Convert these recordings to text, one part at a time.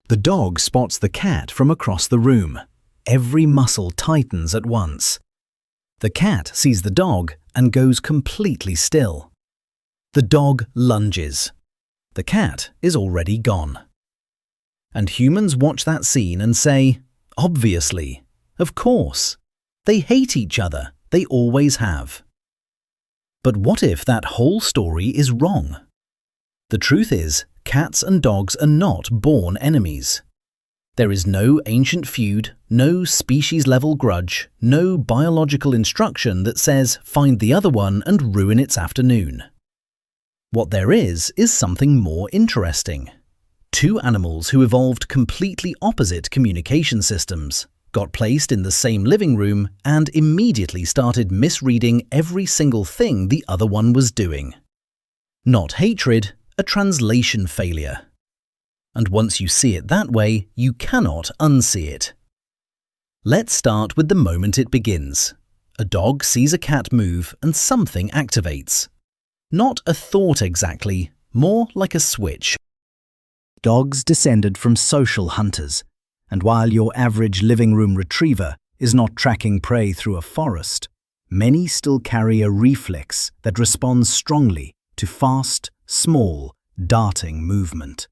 The dog spots the cat from across the room. Every muscle tightens at once. The cat sees the dog and goes completely still. The dog lunges. The cat is already gone. And humans watch that scene and say, obviously, of course. They hate each other. They always have. But what if that whole story is wrong? The truth is, cats and dogs are not born enemies. There is no ancient feud, no species-level grudge, no biological instruction that says find the other one and ruin its afternoon. What there is something more interesting. Two animals who evolved completely opposite communication systems, got placed in the same living room, and immediately started misreading every single thing the other one was doing. Not hatred, a translation failure. And once you see it that way, you cannot unsee it. Let's start with the moment it begins. A dog sees a cat move and something activates. Not a thought exactly, more like a switch. Dogs descended from social hunters, and while your average living room retriever is not tracking prey through a forest, many still carry a reflex that responds strongly to fast, small, darting movement.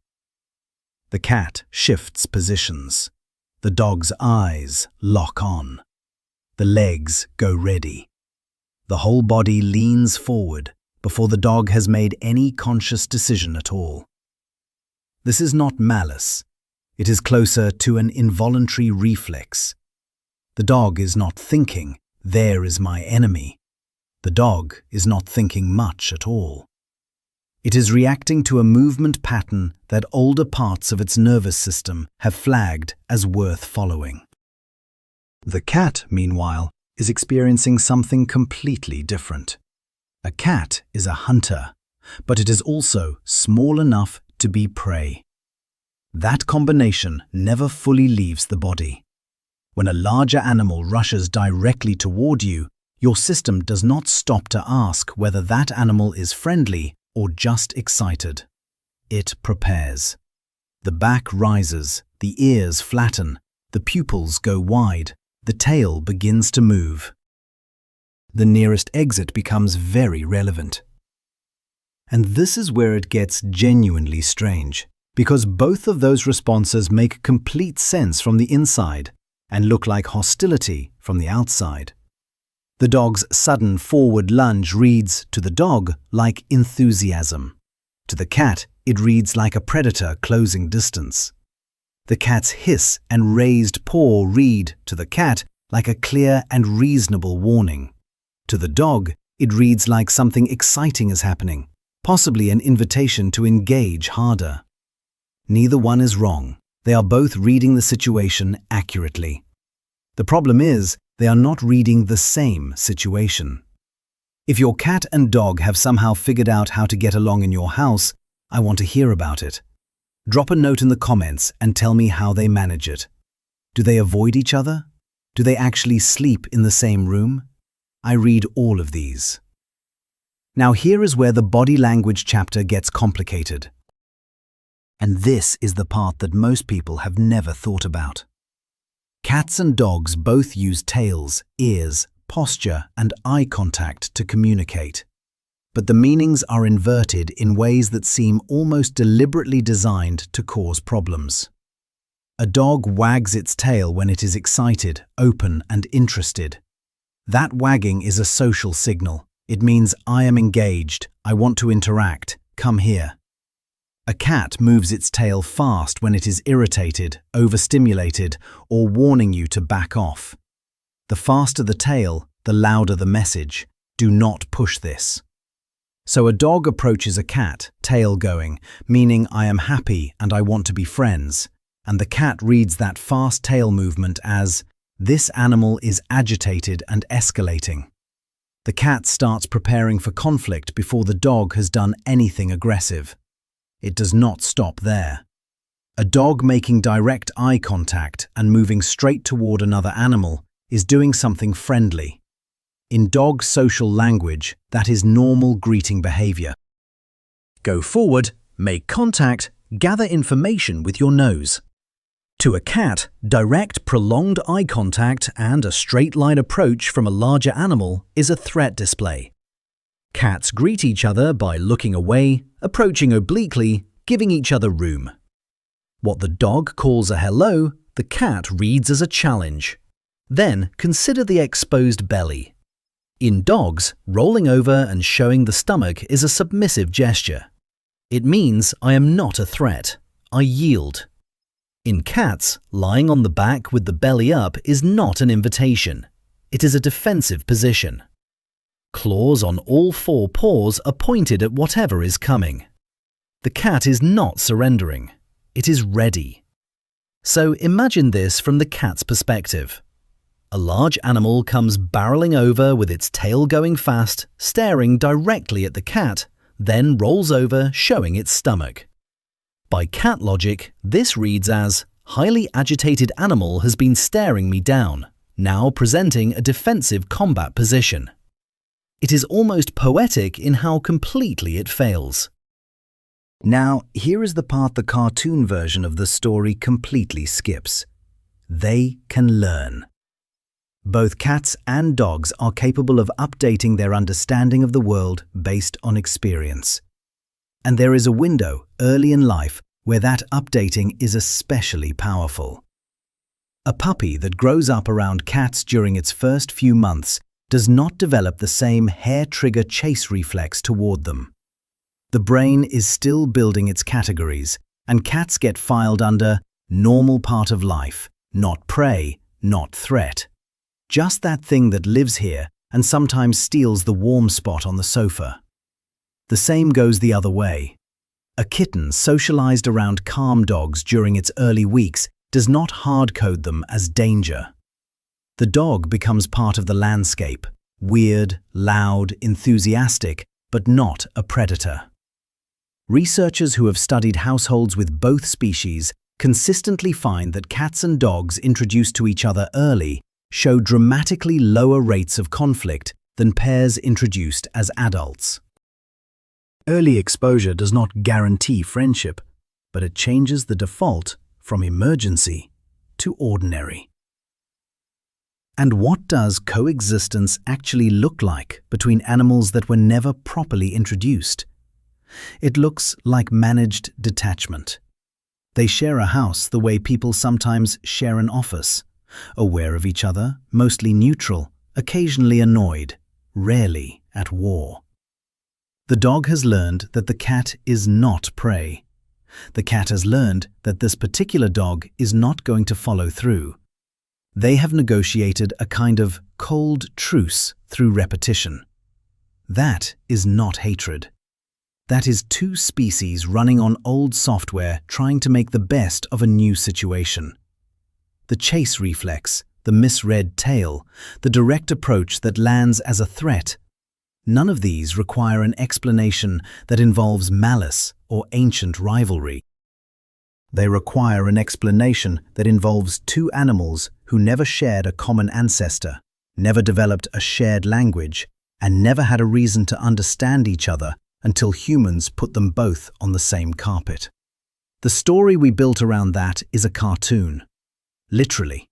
The cat shifts positions. The dog's eyes lock on. The legs go ready. The whole body leans forward before the dog has made any conscious decision at all. This is not malice. It is closer to an involuntary reflex. The dog is not thinking, there is my enemy. The dog is not thinking much at all. It is reacting to a movement pattern that older parts of its nervous system have flagged as worth following. The cat, meanwhile, is experiencing something completely different. A cat is a hunter, but it is also small enough to be prey. That combination never fully leaves the body. When a larger animal rushes directly toward you, your system does not stop to ask whether that animal is friendly or just excited. It prepares. The back rises, the ears flatten, the pupils go wide, the tail begins to move. The nearest exit becomes very relevant. And this is where it gets genuinely strange, because both of those responses make complete sense from the inside and look like hostility from the outside. The dog's sudden forward lunge reads, to the dog, like enthusiasm. To the cat, it reads like a predator closing distance. The cat's hiss and raised paw read, to the cat, like a clear and reasonable warning. To the dog, it reads like something exciting is happening, possibly an invitation to engage harder. Neither one is wrong. They are both reading the situation accurately. The problem is, they are not reading the same situation. If your cat and dog have somehow figured out how to get along in your house, I want to hear about it. Drop a note in the comments and tell me how they manage it. Do they avoid each other? Do they actually sleep in the same room? I read all of these. Now here is where the body language chapter gets complicated. And this is the part that most people have never thought about. Cats and dogs both use tails, ears, posture, and eye contact to communicate. But the meanings are inverted in ways that seem almost deliberately designed to cause problems. A dog wags its tail when it is excited, open, and interested. That wagging is a social signal. It means I am engaged, I want to interact, come here. A cat moves its tail fast when it is irritated, overstimulated, or warning you to back off. The faster the tail, the louder the message. Do not push this. So a dog approaches a cat, tail going, meaning I am happy and I want to be friends. And the cat reads that fast tail movement as, this animal is agitated and escalating. The cat starts preparing for conflict before the dog has done anything aggressive. It does not stop there. A dog making direct eye contact and moving straight toward another animal is doing something friendly. In dog social language, that is normal greeting behavior. Go forward, make contact, gather information with your nose. To a cat, direct, prolonged eye contact and a straight-line approach from a larger animal is a threat display. Cats greet each other by looking away, approaching obliquely, giving each other room. What the dog calls a hello, the cat reads as a challenge. Then consider the exposed belly. In dogs, rolling over and showing the stomach is a submissive gesture. It means I am not a threat. I yield. In cats, lying on the back with the belly up is not an invitation. It is a defensive position. Claws on all four paws are pointed at whatever is coming. The cat is not surrendering. It is ready. So imagine this from the cat's perspective. A large animal comes barreling over with its tail going fast, staring directly at the cat, then rolls over, showing its stomach. By cat logic, this reads as, highly agitated animal has been staring me down, now presenting a defensive combat position. It is almost poetic in how completely it fails. Now, here is the part the cartoon version of the story completely skips. They can learn. Both cats and dogs are capable of updating their understanding of the world based on experience. And there is a window early in life where that updating is especially powerful. A puppy that grows up around cats during its first few months does not develop the same hair-trigger chase reflex toward them. The brain is still building its categories, and cats get filed under normal part of life, not prey, not threat. Just that thing that lives here and sometimes steals the warm spot on the sofa. The same goes the other way. A kitten socialized around calm dogs during its early weeks does not hard-code them as danger. The dog becomes part of the landscape, weird, loud, enthusiastic, but not a predator. Researchers who have studied households with both species consistently find that cats and dogs introduced to each other early show dramatically lower rates of conflict than pairs introduced as adults. Early exposure does not guarantee friendship, but it changes the default from emergency to ordinary. And what does coexistence actually look like between animals that were never properly introduced? It looks like managed detachment. They share a house the way people sometimes share an office, aware of each other, mostly neutral, occasionally annoyed, rarely at war. The dog has learned that the cat is not prey. The cat has learned that this particular dog is not going to follow through. They have negotiated a kind of cold truce through repetition. That is not hatred. That is two species running on old software trying to make the best of a new situation. The chase reflex, the misread tail, the direct approach that lands as a threat. None of these require an explanation that involves malice or ancient rivalry. They require an explanation that involves two animals who never shared a common ancestor, never developed a shared language, and never had a reason to understand each other until humans put them both on the same carpet. The story we built around that is a cartoon. Literally.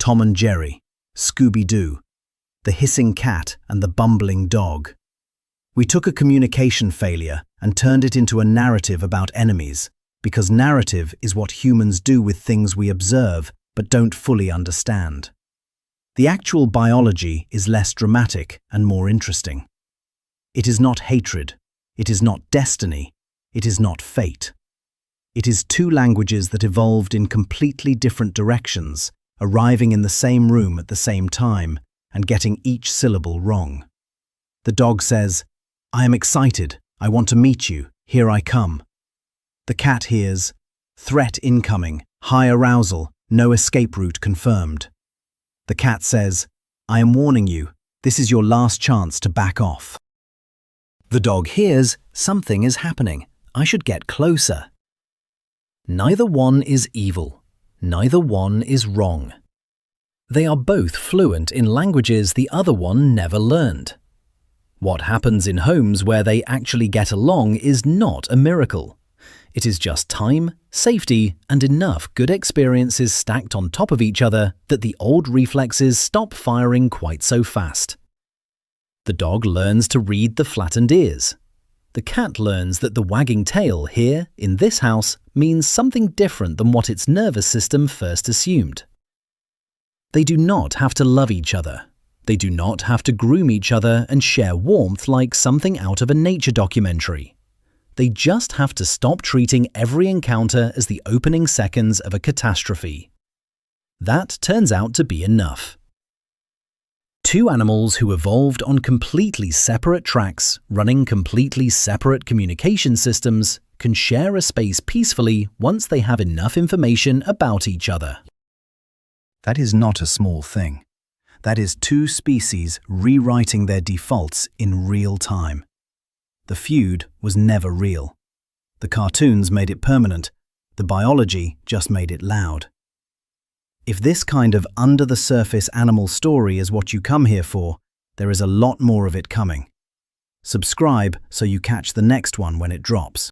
Tom and Jerry, Scooby-Doo, the hissing cat and the bumbling dog. We took a communication failure and turned it into a narrative about enemies, because narrative is what humans do with things we observe but don't fully understand. The actual biology is less dramatic and more interesting. It is not hatred, it is not destiny, it is not fate. It is two languages that evolved in completely different directions, arriving in the same room at the same time and getting each syllable wrong. The dog says, "I am excited, I want to meet you, here I come." The cat hears, "Threat incoming, high arousal, no escape route confirmed." The cat says, "I am warning you, this is your last chance to back off." The dog hears, "Something is happening, I should get closer." Neither one is evil. Neither one is wrong. They are both fluent in languages the other one never learned. What happens in homes where they actually get along is not a miracle. It is just time, safety, and enough good experiences stacked on top of each other that the old reflexes stop firing quite so fast. The dog learns to read the flattened ears. The cat learns that the wagging tail here, in this house, means something different than what its nervous system first assumed. They do not have to love each other. They do not have to groom each other and share warmth like something out of a nature documentary. They just have to stop treating every encounter as the opening seconds of a catastrophe. That turns out to be enough. Two animals who evolved on completely separate tracks, running completely separate communication systems, can share a space peacefully once they have enough information about each other. That is not a small thing. That is two species rewriting their defaults in real time. The feud was never real. The cartoons made it permanent. The biology just made it loud. If this kind of under-the-surface animal story is what you come here for, there is a lot more of it coming. Subscribe so you catch the next one when it drops.